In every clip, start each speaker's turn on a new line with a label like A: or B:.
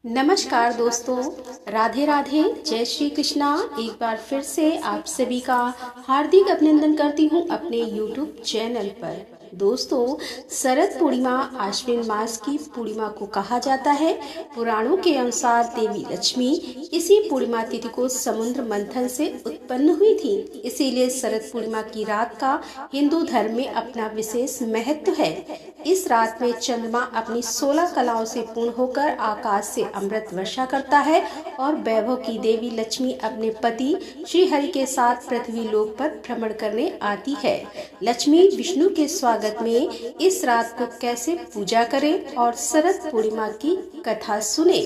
A: नमस्कार दोस्तों, राधे राधे, जय श्री कृष्णा। एक बार फिर से आप सभी का हार्दिक अभिनंदन करती हूँ अपने YouTube चैनल पर। दोस्तों, शरद पूर्णिमा आश्विन मास की पूर्णिमा को कहा जाता है। पुराणों के अनुसार देवी लक्ष्मी इसी पूर्णिमा तिथि को समुद्र मंथन से उत्पन्न हुई थी, इसीलिए शरद पूर्णिमा की रात का हिंदू धर्म में अपना विशेष महत्व है। इस रात में चंद्रमा अपनी 16 कलाओं से पूर्ण होकर आकाश से अमृत वर्षा करता है और वैभव की देवी लक्ष्मी अपने पति श्री हरि के साथ पृथ्वी लोक पर भ्रमण करने आती है। लक्ष्मी विष्णु के स्वागत में इस रात को कैसे पूजा करें और शरद पूर्णिमा की कथा सुने।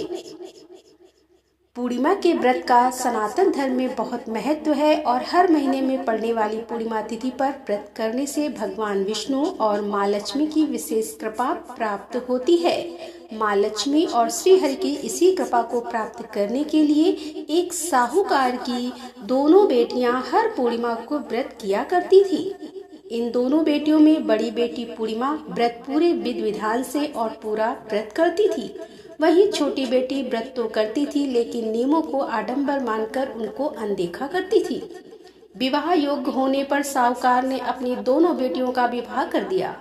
A: पूर्णिमा के व्रत का सनातन धर्म में बहुत महत्व है और हर महीने में पड़ने वाली पूर्णिमा तिथि पर व्रत करने से भगवान विष्णु और माँ लक्ष्मी की विशेष कृपा प्राप्त होती है। माँ लक्ष्मी और श्री हरि की इसी कृपा को प्राप्त करने के लिए एक साहूकार की दोनों बेटियां हर पूर्णिमा को व्रत किया करती थी। इन दोनों बेटियों में बड़ी बेटी पूर्णिमा व्रत पूरे विधि विधान से और पूरा व्रत करती थी, वहीं छोटी बेटी व्रत तो करती थी लेकिन नियमों को आडंबर मानकर उनको अनदेखा करती थी। विवाह योग्य होने पर साहूकार ने अपनी दोनों बेटियों का विवाह कर दिया।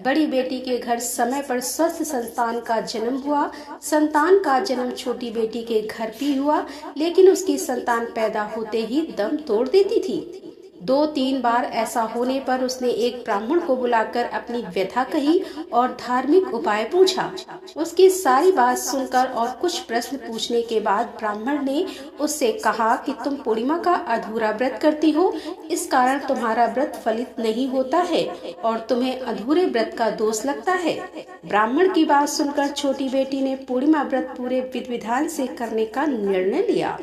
A: बड़ी बेटी के घर समय पर स्वस्थ संतान का जन्म हुआ। संतान का जन्म छोटी बेटी के घर भी हुआ, लेकिन उसकी संतान पैदा होते ही दम तोड़ देती थी। 2-3 बार ऐसा होने पर उसने एक ब्राह्मण को बुलाकर अपनी व्यथा कही और धार्मिक उपाय पूछा। उसकी सारी बात सुनकर और कुछ प्रश्न पूछने के बाद ब्राह्मण ने उससे कहा कि तुम पूर्णिमा का अधूरा व्रत करती हो, इस कारण तुम्हारा व्रत फलित नहीं होता है और तुम्हें अधूरे व्रत का दोष लगता है। ब्राह्मण की बात सुनकर छोटी बेटी ने पूर्णिमा व्रत पूरे विधि विधान से करने का निर्णय लिया,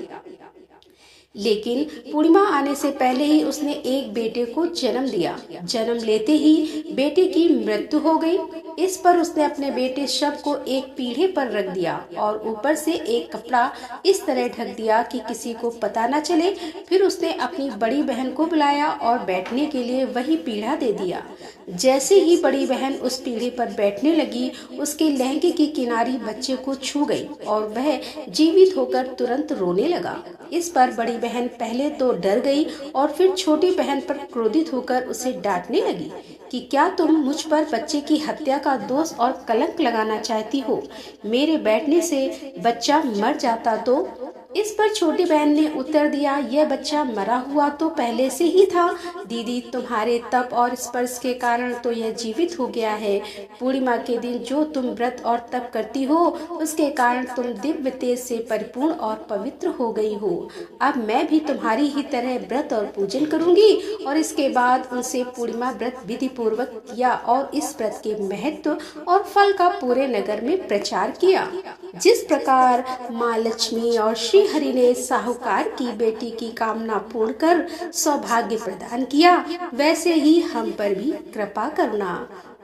A: लेकिन पूर्णिमा आने से पहले ही उसने एक बेटे को जन्म दिया। जन्म लेते ही बेटे की मृत्यु हो गई। इस पर उसने अपने बेटे शव को एक पीढ़े पर रख दिया और ऊपर से एक कपड़ा इस तरह ढक दिया कि किसी को पता न चले। फिर उसने अपनी बड़ी बहन को बुलाया और बैठने के लिए वही पीढ़ा दे दिया। जैसे ही बड़ी बहन उस पीढ़े पर बैठने लगी, उसके लहंगे की किनारी बच्चे को छू गई और वह जीवित होकर तुरंत रोने लगा। इस पर बड़ी बहन पहले तो डर गई और फिर छोटी बहन पर क्रोधित होकर उसे डांटने लगी कि क्या तुम मुझ पर बच्चे की हत्या का दोष और कलंक लगाना चाहती हो? मेरे बैठने से बच्चा मर जाता तो? इस पर छोटी बहन ने उत्तर दिया, यह बच्चा मरा हुआ तो पहले से ही था दीदी, तुम्हारे तप और स्पर्श के कारण तो यह जीवित हो गया है। पूर्णिमा के दिन जो तुम व्रत और तप करती हो, उसके कारण तुम दिव्य तेज से परिपूर्ण और पवित्र हो गई हो। अब मैं भी तुम्हारी ही तरह व्रत और पूजन करूंगी। और इसके बाद उनसे पूर्णिमा व्रत विधि पूर्वक किया और इस व्रत के महत्व और फल का पूरे नगर में प्रचार किया। जिस प्रकार माँ लक्ष्मी और श्री हरि ने साहूकार की बेटी की कामना पूर्ण कर सौभाग्य प्रदान किया, वैसे ही हम पर भी कृपा करना।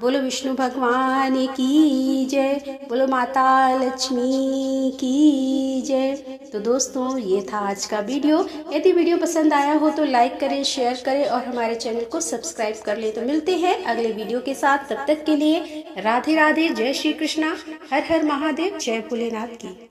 A: बोलो विष्णु भगवान की जय, बोलो माता लक्ष्मी की जय। तो दोस्तों, ये था आज का वीडियो। यदि वीडियो पसंद आया हो तो लाइक करें, शेयर करें और हमारे चैनल को सब्सक्राइब कर ले। तो मिलते हैं अगले वीडियो के साथ। तब तक के लिए राधे राधे, जय श्री कृष्णा, हर हर महादेव, जय भोलेनाथ की।